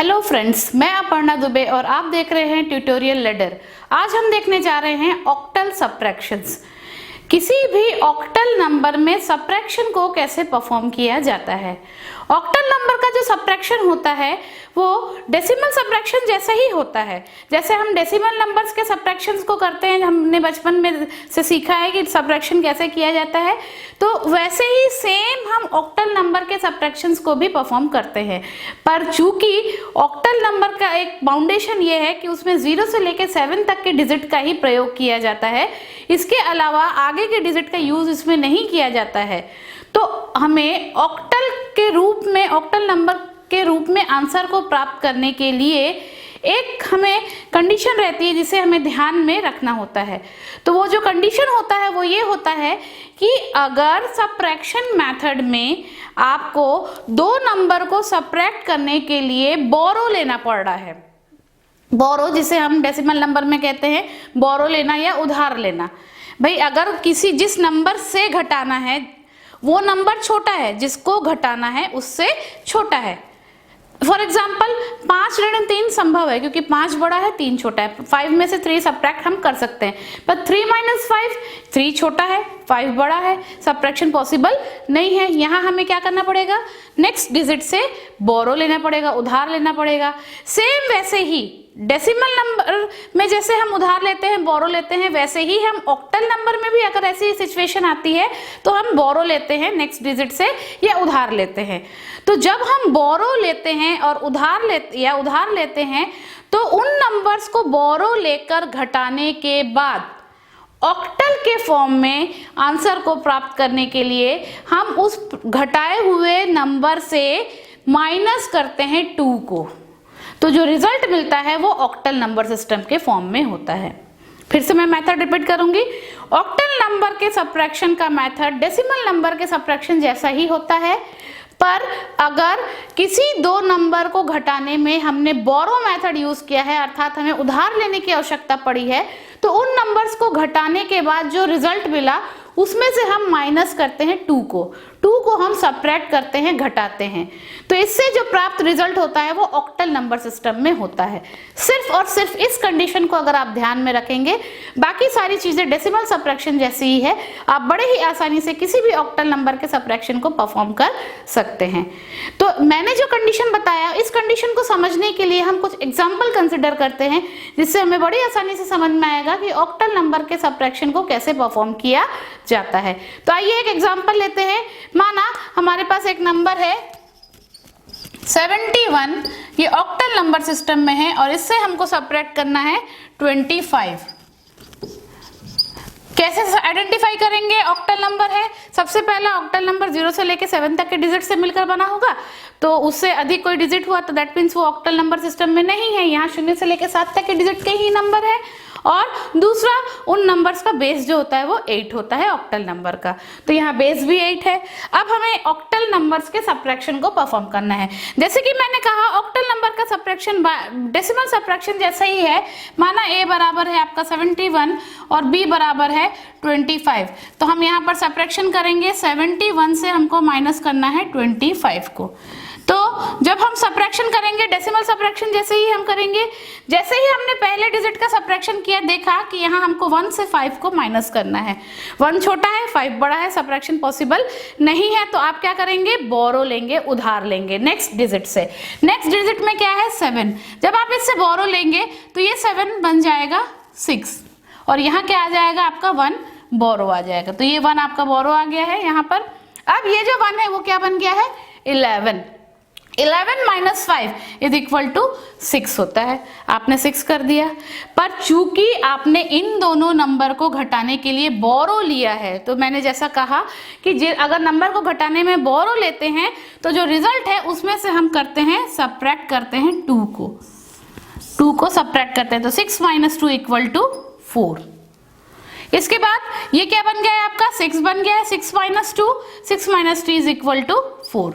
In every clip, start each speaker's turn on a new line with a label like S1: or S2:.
S1: Hello friends, मैं अपर्णा दुबे और आप देख रहे हैं ट्यूटोरियल लैडर। आज हम देखने जा रहे हैं ऑक्टल सबट्रैक्शंस। किसी भी ऑक्टल नंबर में सबट्रैक्शन को कैसे परफॉर्म किया जाता है। ऑक्टल नंबर का जो सबट्रैक्शन होता है वो डेसिमल सबट्रैक्शन जैसा ही होता है। जैसे हम डेसिमल नंबर्स के सबट्रैक्शंस को करते हैं, हमने बचपन में से सीखा है कि सबट्रैक्शन कैसे किया जाता है, तो वैसे ही सेम हम ऑक्टल नंबर के सबट्रैक्शंस को भी परफॉर्म करते हैं। पर चूंकि ऑक्टल नंबर का एक फाउंडेशन ये है कि उसमें 0 से लेकर 7 तक के डिजिट का ही प्रयोग किया जाता है, इसके अलावा आगे के डिजिट का यूज इसमें नहीं किया जाता है। तो हमें ऑक्टल के रूप में, ऑक्टल नंबर के रूप में आंसर को प्राप्त करने के लिए एक हमें कंडीशन रहती है जिसे हमें ध्यान में रखना होता है। तो वो जो कंडीशन होता है वो ये होता है कि अगर सबट्रैक्शन मेथड में आपको दो नंबर को सबट्रैक्ट करने के लिए बोरो लेना पड़ रहा है, बोरो जिसे हम डेसिमल नंबर में कहते हैं बोरो लेना या उधार लेना। भाई अगर जिस नंबर से घटाना है वो नंबर छोटा है, जिसको घटाना है उससे छोटा है। फॉर एग्जाम्पल 5 ऋण 3 संभव है क्योंकि 5 बड़ा है 3 छोटा है। 5 में से 3 सबट्रैक्ट हम कर सकते हैं, पर 3 - 5, 3 छोटा है 5 बड़ा है, सबट्रैक्शन पॉसिबल नहीं है। यहाँ हमें क्या करना पड़ेगा, नेक्स्ट डिजिट से बोरो लेना पड़ेगा, उधार लेना पड़ेगा। सेम वैसे ही डेसिमल नंबर में जैसे हम उधार लेते हैं, बोरो लेते हैं, वैसे ही हम ऑक्टल नंबर में भी अगर ऐसी सिचुएशन आती है तो हम बोरो लेते हैं नेक्स्ट डिजिट से या उधार लेते हैं। तो जब हम बोरो लेते हैं और उधार लेते हैं तो उन नंबर्स को बोरो लेकर घटाने के बाद ऑक्टल के फॉर्म में आंसर को प्राप्त करने के लिए हम उस घटाए हुए नंबर से माइनस करते हैं 2 को। तो जो रिजल्ट मिलता है वो ऑक्टल नंबर सिस्टम के फॉर्म में होता है। फिर से मैं मेथड रिपीट करूंगी। ऑक्टल नंबर के सबट्रैक्शन का मेथड डेसिमल नंबर के सबट्रैक्शन जैसा ही होता है, पर अगर किसी दो नंबर को घटाने में हमने बोरो मेथड यूज किया है, अर्थात हमें उधार लेने की आवश्यकता पड़ी है, तो उन नंबर्स को घटाने के बाद जो रिजल्ट मिला उसमें से हम माइनस करते हैं 2 को हम सबट्रैक्ट करते हैं, घटाते हैं। तो इससे जो प्राप्त रिजल्ट होता है वो ऑक्टल नंबर सिस्टम में होता है। सिर्फ और सिर्फ इस कंडीशन को अगर आप ध्यान में रखेंगे, बाकी सारी चीजें डेसिमल सबट्रैक्शन जैसी ही है, आप बड़े ही आसानी से किसी भी ऑक्टल नंबर के सबट्रैक्शन को परफॉर्म कर सकते हैं। तो मैंने जो कंडीशन बताया, इस कंडीशन को समझने के लिए हम कुछ एग्जाम्पल कंसिडर करते हैं, जिससे हमें बड़ी आसानी से समझ में आएगा कि ऑक्टल नंबर के सबट्रैक्शन को कैसे परफॉर्म किया जाता है। तो आइए एक एग्जाम्पल लेते हैं। माना हमारे पास एक नंबर है 71, ये ऑक्टल नंबर सिस्टम में है और इससे हमको सबट्रैक्ट करना है 25। कैसे आइडेंटिफाई करेंगे ऑक्टल नंबर है? सबसे पहला ऑक्टल नंबर 0 से लेकर 7 तक के डिजिट से मिलकर बना होगा, तो उससे अधिक कोई डिजिट हुआ तो दैट मीन्स वो ऑक्टल नंबर सिस्टम में नहीं है। यहाँ 0 से लेकर 7 तक के डिजिट के ही नंबर है। और दूसरा, उन नंबर्स का बेस जो होता है वो 8 होता है ऑक्टल नंबर का, तो यहाँ बेस भी 8 है। अब हमें ऑक्टल नंबर्स के सबट्रैक्शन को परफॉर्म करना है। जैसे कि मैंने कहा ऑक्टल नंबर का सबट्रैक्शन डेसिमल सबट्रैक्शन जैसा ही है। माना a बराबर है आपका 71 और b बराबर है 25, तो हम यहाँ पर सबट्रैक्शन करेंगे। 71 से हमको माइनस करना है 25 को। तो जब हम सबट्रैक्शन करेंगे डेसिमल सबट्रैक्शन जैसे ही हम करेंगे, जैसे ही हमने पहले डिजिट का सबट्रैक्शन किया, देखा कि यहाँ हमको 1 से 5 को माइनस करना है। 1 छोटा है 5 बड़ा है, सबट्रैक्शन पॉसिबल नहीं है, तो आप क्या करेंगे, बोरो लेंगे, उधार लेंगे नेक्स्ट डिजिट से। नेक्स्ट डिजिट में क्या है 7, जब आप इससे बोरो लेंगे तो ये 7 बन जाएगा 6 और यहाँ क्या आ जाएगा आपका 1 बोरो आ जाएगा। तो ये 1 आपका बोरो आ गया है यहाँ पर। अब ये जो 1 है वो क्या बन गया है 11 - 5 = 6 होता है। आपने 6 कर दिया, पर चूंकि आपने इन दोनों नंबर को घटाने के लिए बोरो लिया है, तो मैंने जैसा कहा कि अगर नंबर को घटाने में बोरो लेते हैं तो जो रिजल्ट है उसमें से हम करते हैं सबट्रैक्ट करते हैं 2 को सबट्रैक्ट करते हैं। तो 6 - 2 = 4। इसके बाद ये क्या बन गया है आपका 6 बन गया है। 6 - 2, 6 - 3 = 4।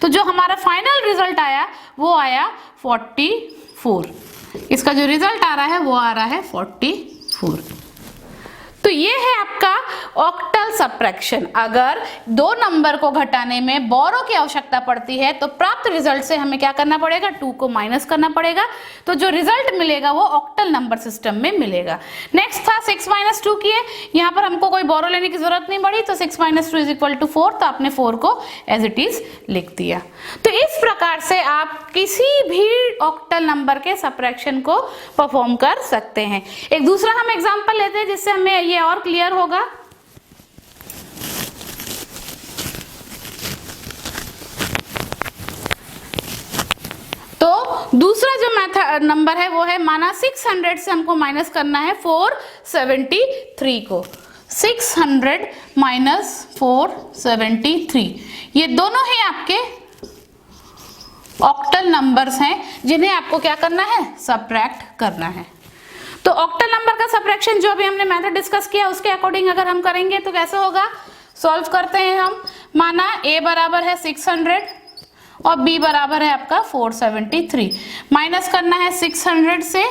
S1: तो जो हमारा फाइनल रिजल्ट आया वो आया 44। इसका जो रिजल्ट आ रहा है वो आ रहा है 44। तो ये है आपका ऑक्टल सब्ट्रैक्शन। अगर दो नंबर को घटाने में बोरो की आवश्यकता पड़ती है तो प्राप्त रिजल्ट से हमें क्या करना पड़ेगा, 2 को माइनस करना पड़ेगा, तो जो रिजल्ट मिलेगा वो ऑक्टल नंबर सिस्टम में मिलेगा। नेक्स्ट था 6 - 2 किए, यहाँ पर हमको कोई बोरो लेने की जरूरत नहीं पड़ी, तो 6 - 2 = 4, तो आपने 4 को एज इट इज लिख दिया। तो इस प्रकार से आप किसी भी ऑक्टल नंबर के सब्ट्रैक्शन को परफॉर्म कर सकते हैं। एक दूसरा हम एग्जांपल लेते हैं जिससे हमें ये और क्लियर होगा। तो दूसरा जो मेथड नंबर है वो है, माना 600 से हमको माइनस करना है 473 को। 600 - 473, ये दोनों ही आपके ऑक्टल नंबर्स हैं जिन्हें आपको क्या करना है, सब्ट्रैक्ट करना है। तो ऑक्टल नंबर का सब्ट्रैक्शन जो अभी हमने मेथड डिस्कस किया उसके अकॉर्डिंग अगर हम करेंगे तो कैसे होगा, सॉल्व करते हैं हम। माना a बराबर है 600 और b बराबर है आपका 473, माइनस करना है 600 से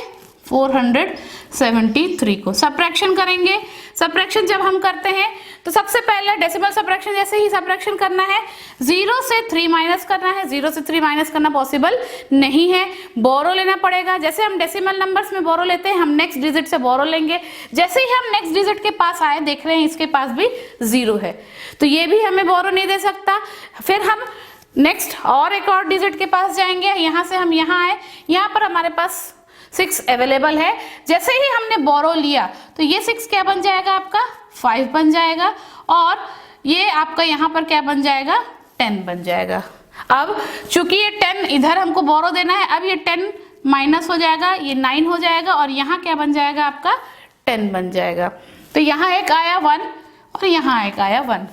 S1: 473 को, सब्ट्रैक्शन करेंगे। सब्ट्रैक्शन जब हम करते हैं तो सबसे पहले डेसिमल सब्ट्रैक्शन जैसे ही सब्ट्रैक्शन करना है, 0 से 3 माइनस करना है। 0 से 3 माइनस करना पॉसिबल नहीं है, बोरो लेना पड़ेगा। जैसे हम डेसिमल नंबर्स में बोरो लेते हैं, हम नेक्स्ट डिजिट से बोरो लेंगे। जैसे ही हम नेक्स्ट डिजिट के पास आए, देख रहे हैं इसके पास भी 0 है, तो ये भी हमें बोरो नहीं दे सकता। फिर हम नेक्स्ट और एक और डिजिट के पास जाएंगे, यहाँ से हम यहाँ आए, यहाँ पर हमारे पास 6 अवेलेबल है। जैसे ही हमने बोरो लिया तो ये 6 क्या बन जाएगा आपका, 5 बन जाएगा, और ये आपका यहाँ पर क्या बन जाएगा, 10 बन जाएगा। अब चूंकि ये 10 इधर हमको बोरो देना है, अब ये 10 माइनस हो जाएगा, ये 9 हो जाएगा, और यहाँ क्या बन जाएगा आपका 10 बन जाएगा। तो यहाँ एक आया 1 और यहाँ एक आया 1,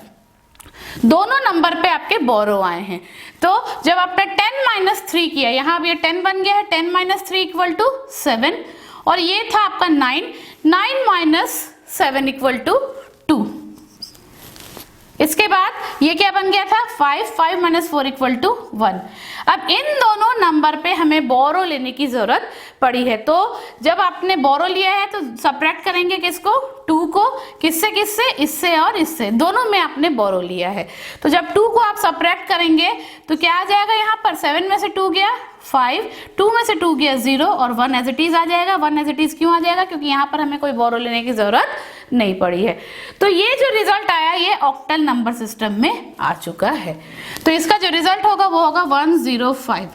S1: दोनों नंबर पे आपके बोरो आए हैं। तो जब आपने 10 - 3 किया, यहाँ अब ये 10 बन गया है, 10 - 3 = 7, और ये था आपका 9 - 7 = 2। इसके बाद ये क्या बन गया था, 5 - 4 = 1। अब इन दोनों नंबर पे हमें बोरो लेने की जरूरत पड़ी है, तो जब आपने बोरो लिया है तो सब्ट्रैक्ट करेंगे किसको, 2 को, किससे किससे, इससे और इससे, दोनों में आपने बोरो लिया है। तो जब 2 को आप सब्ट्रैक्ट करेंगे तो क्या आ जाएगा, यहाँ पर 7 में से 2 गया 5, 2 में से 2 गया 0, और 1 एज इट इज आ जाएगा। 1 एज इट इज क्यों आ जाएगा, क्योंकि यहाँ पर हमें कोई बोरो लेने की जरूरत नहीं पड़ी है। तो ये जो रिजल्ट आया ये ऑक्टल नंबर सिस्टम में आ चुका है। तो इसका जो रिजल्ट होगा वो होगा 105।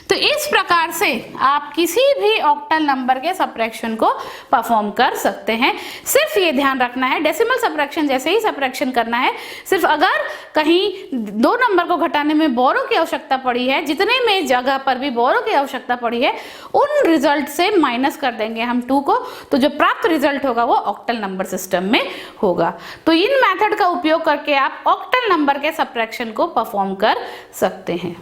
S1: तो इस प्रकार से आप किसी भी ऑक्टल नंबर के सब्ट्रैक्शन को परफॉर्म कर सकते हैं। सिर्फ ये ध्यान रखना है, डेसिमल सब्ट्रैक्शन जैसे ही सब्ट्रैक्शन करना है, सिर्फ अगर कहीं दो नंबर को घटाने में बोरो की आवश्यकता पड़ी है, जितने में जगह पर भी बोरो की आवश्यकता पड़ी है, उन रिजल्ट से माइनस कर देंगे हम 2 को, तो जो प्राप्त रिजल्ट होगा वो ऑक्टल नंबर सिस्टम में होगा। तो इन मेथड का उपयोग करके आप ऑक्टल नंबर के सब्ट्रैक्शन को परफॉर्म कर सकते हैं।